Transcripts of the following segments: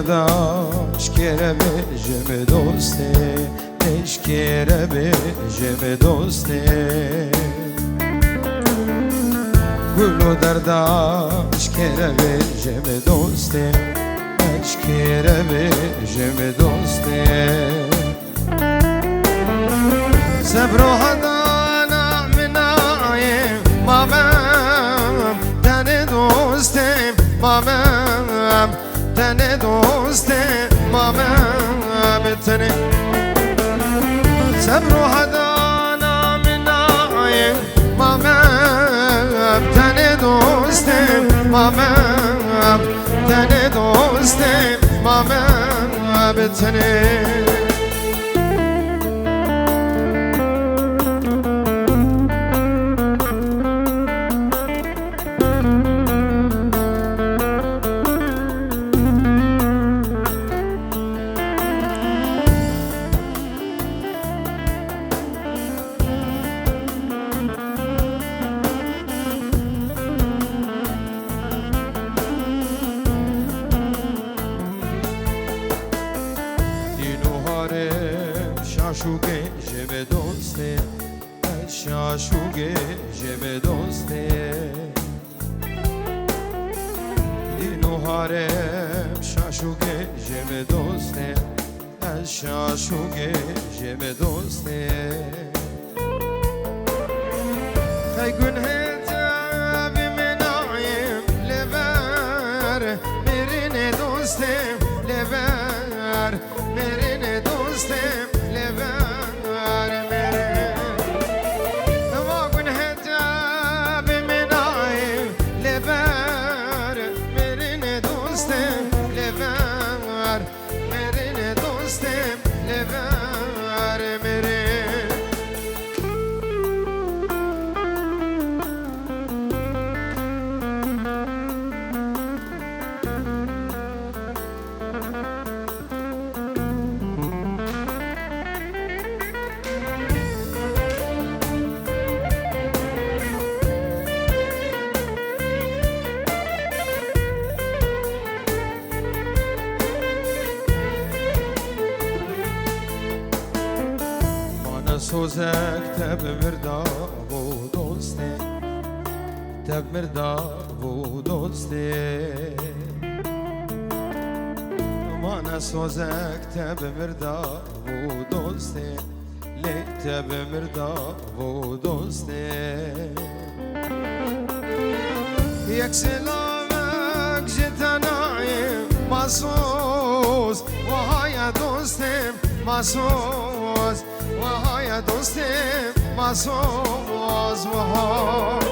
درداش کره بجم دوسته اشکره بجم دوسته گلو درداش کره بجم دوسته اشکره بجم دوسته صبر و هدانا منایم مامم تن دوستم مامم تن دوستم مامم تن صبر و هدانا منایم مامم تن دوستم مامم تن دوستم مامم تن شاشوگه جب دوسته شاشوگه جب دوسته دینو هارم شاشوگه جب دوسته شاشوگه جب دوسته خی گنه تاب منایم لبر مرین دوسته لبر مرین دوسته سوزک تب مردا و دوسته تب مردا و دوسته مانا سوزک تب مردا و دوسته لی تب مردا و دوسته یک سلامک جتنایم ماسوز و های دوستم ماسوز وهای دوستم ماسوز وهای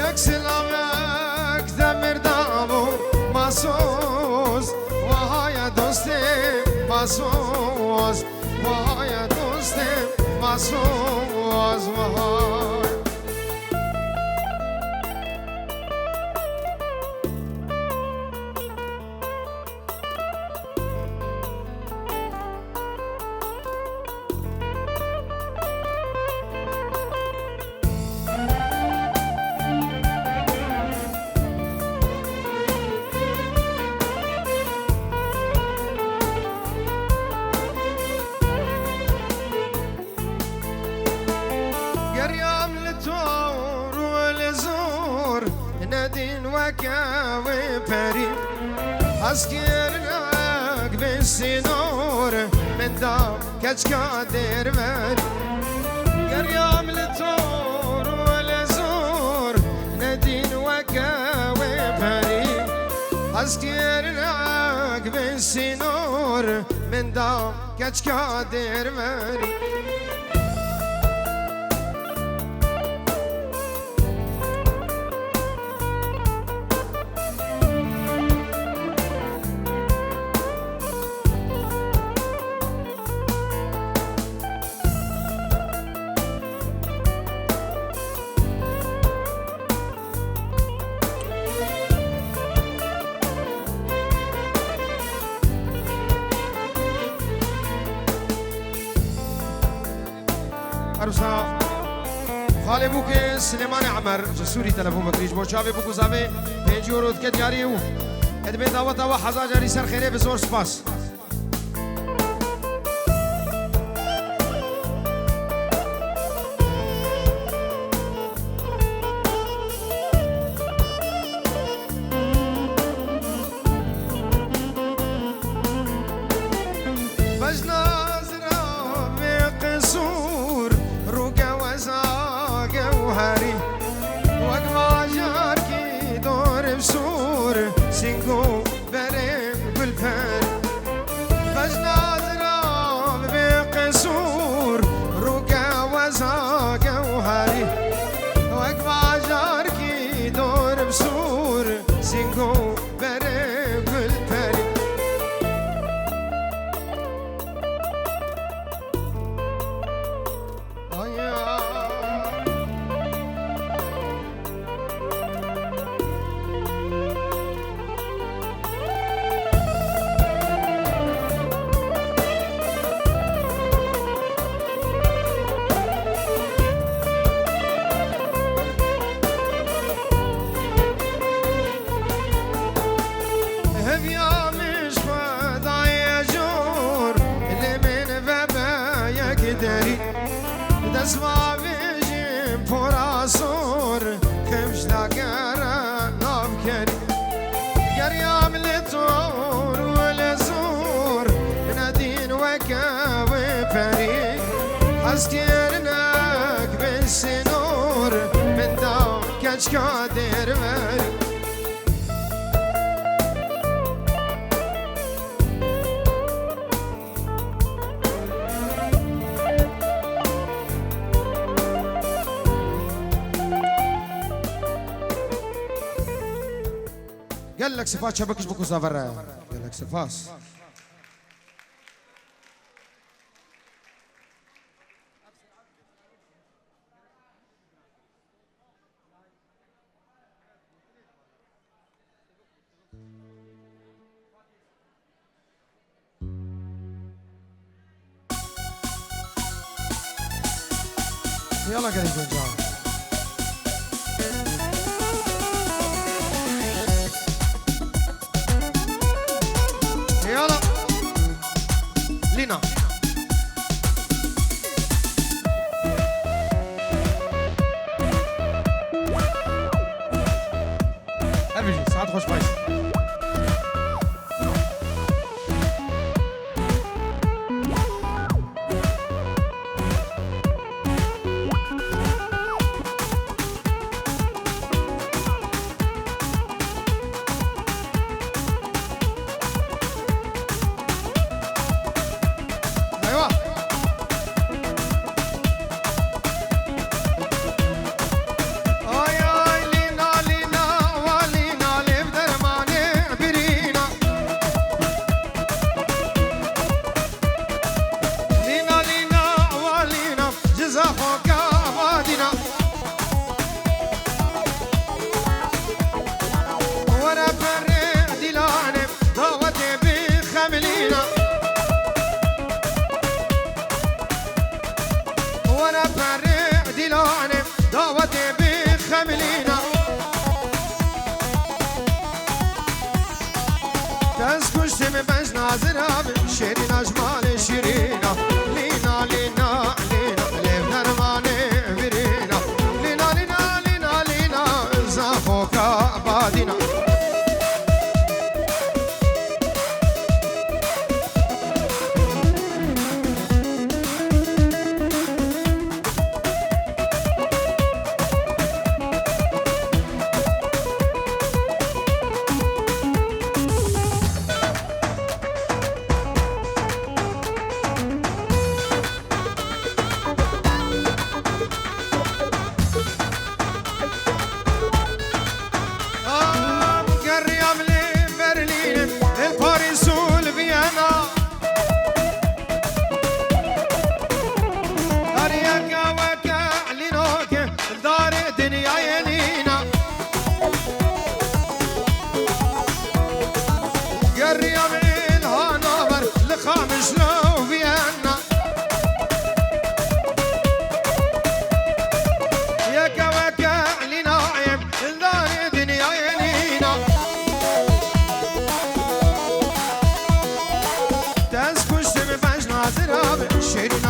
یک سلامک دمر دامو ماسوز وهای دوستم ماسوز وهای دوستم ماسوز وهای ندين وكاوي بريم أسكرناك بالسنور من دام كاش قادر بريم يريام لطور والزور ندين وكاوي بريم أسكرناك بالسنور من دام كاش قادر بريم عروسا خاله بو که سلیمان عمر جسوری تلفون بکریج بو چاوی بو گزاوی 5 یورو که دیاری او ادبي دعوة وحظا جاري سر خيري بزور سباس سينجو بريم بالفن فجنا ضرب بقصور رقا وزاقة وهاري وقفا جاركي دور بسور سينجو بريم بالفن دسما بيجيم فراسور خمش داقرا نافكري قريام للطور والزور نادين وكاوي فريق حسكرناك بالسنور من دام كاش قادر مري قال لك صفات شبكش بكو زافر قال لك صفات يلا قال لك لينا أبيجي ساعات خوش بايس شيرين أجمال شيرينا لينا لينا لينا لينا درماني برينا لينا لينا لينا لينا زافوك بادينا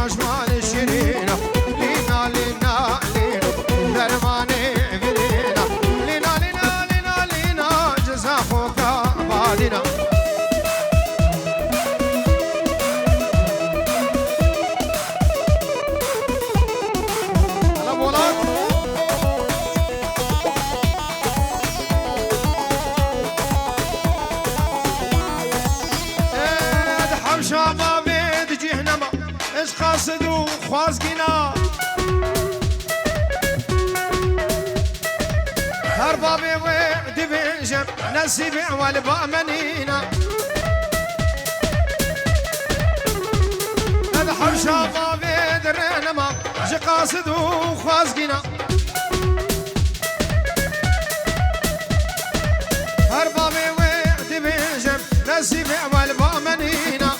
أجمال الشرينة لينا لينا لينا درماني برينا لينا لينا لينا لينا جزاخوك بعدنا قاصدو خوازگینا هر بابي ودي بنجم نسيبي والبأمنينا هذا حرشا بابي درينما جي قاصدو خوازگینا هر بابي ودي بنجم نسيبي والبأمنينا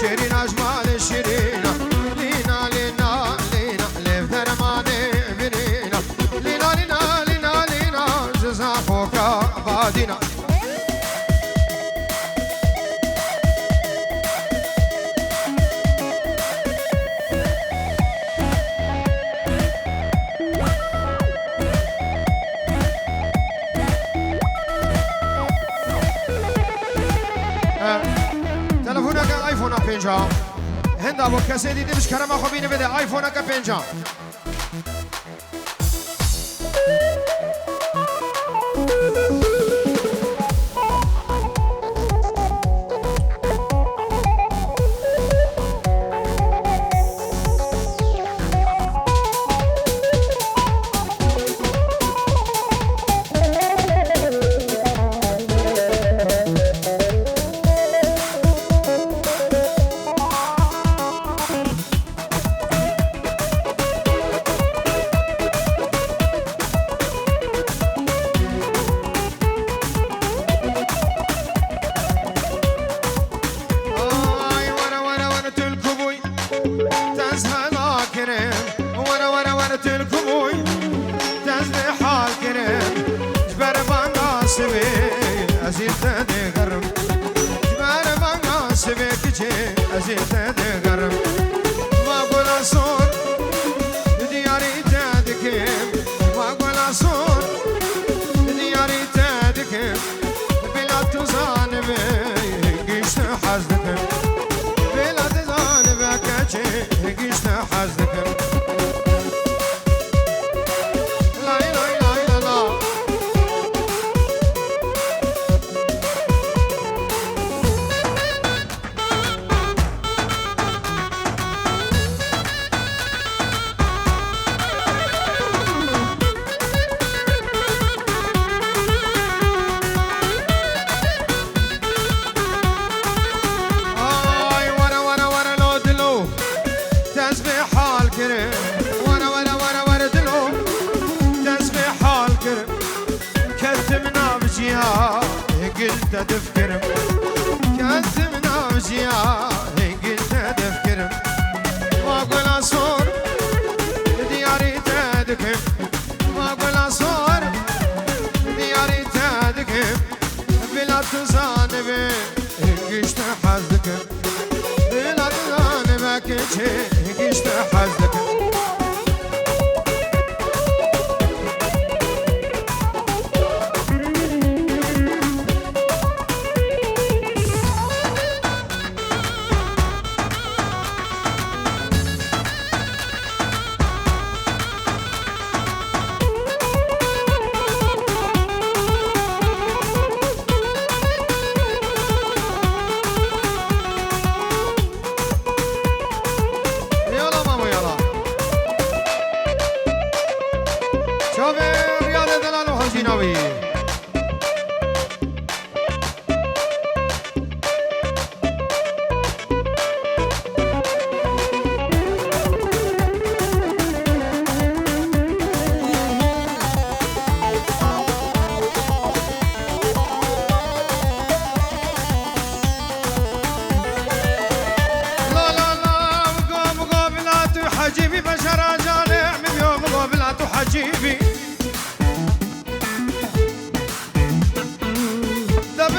شيرين أجمال الشيرينة لينا لينا لينا ليف درماني برينا لينا لينا لينا لينا جزاخوك بعدنا تلفونك آيفون پنجا هندا با کسی دیدی بش کرم خو بینه بده آیفونک پنجا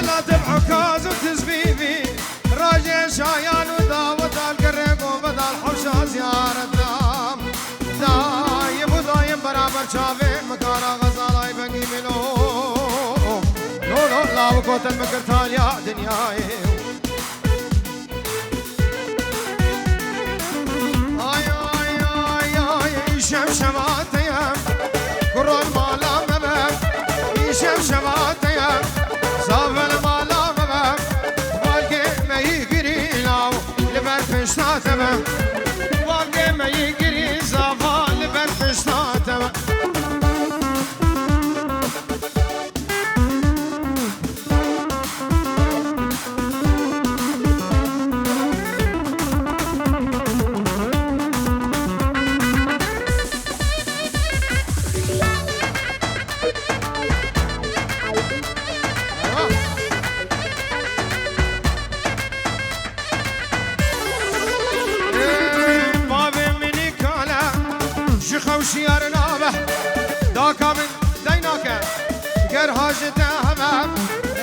لا تبعك كاز وتزبيبي راجع شايان وداوة القرق وبدا الحوشة زيارتنا دايم ودايم برابر شافين مكانا غزالة يبقي منو لو لو لا وقوت المكرتان يا دنياي آي آي آي آي شمشمات يم قرون مالا مبم شمشمات يم صافل مالا مبم والقي ما يقري لاو لبر فشتاتم والقي ما يقري صافا لبر فشتاتم خوشیار نابه داکا من دیناکه گر حاجته همه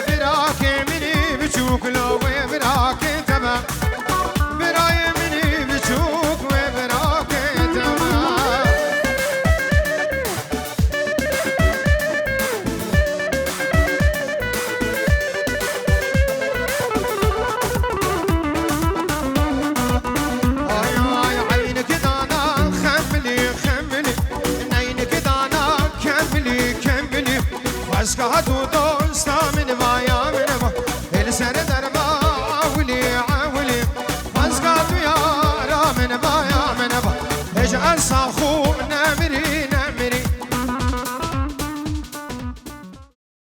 براکه منی بچوک لوه براکه تمه برای منی بچوک و براکه تمه آی آی عینک دانا خملی اسكهت ودوستا من بايا من با السر درما عولي عولي اسكهت يا را من بايا من با اجعل صاخو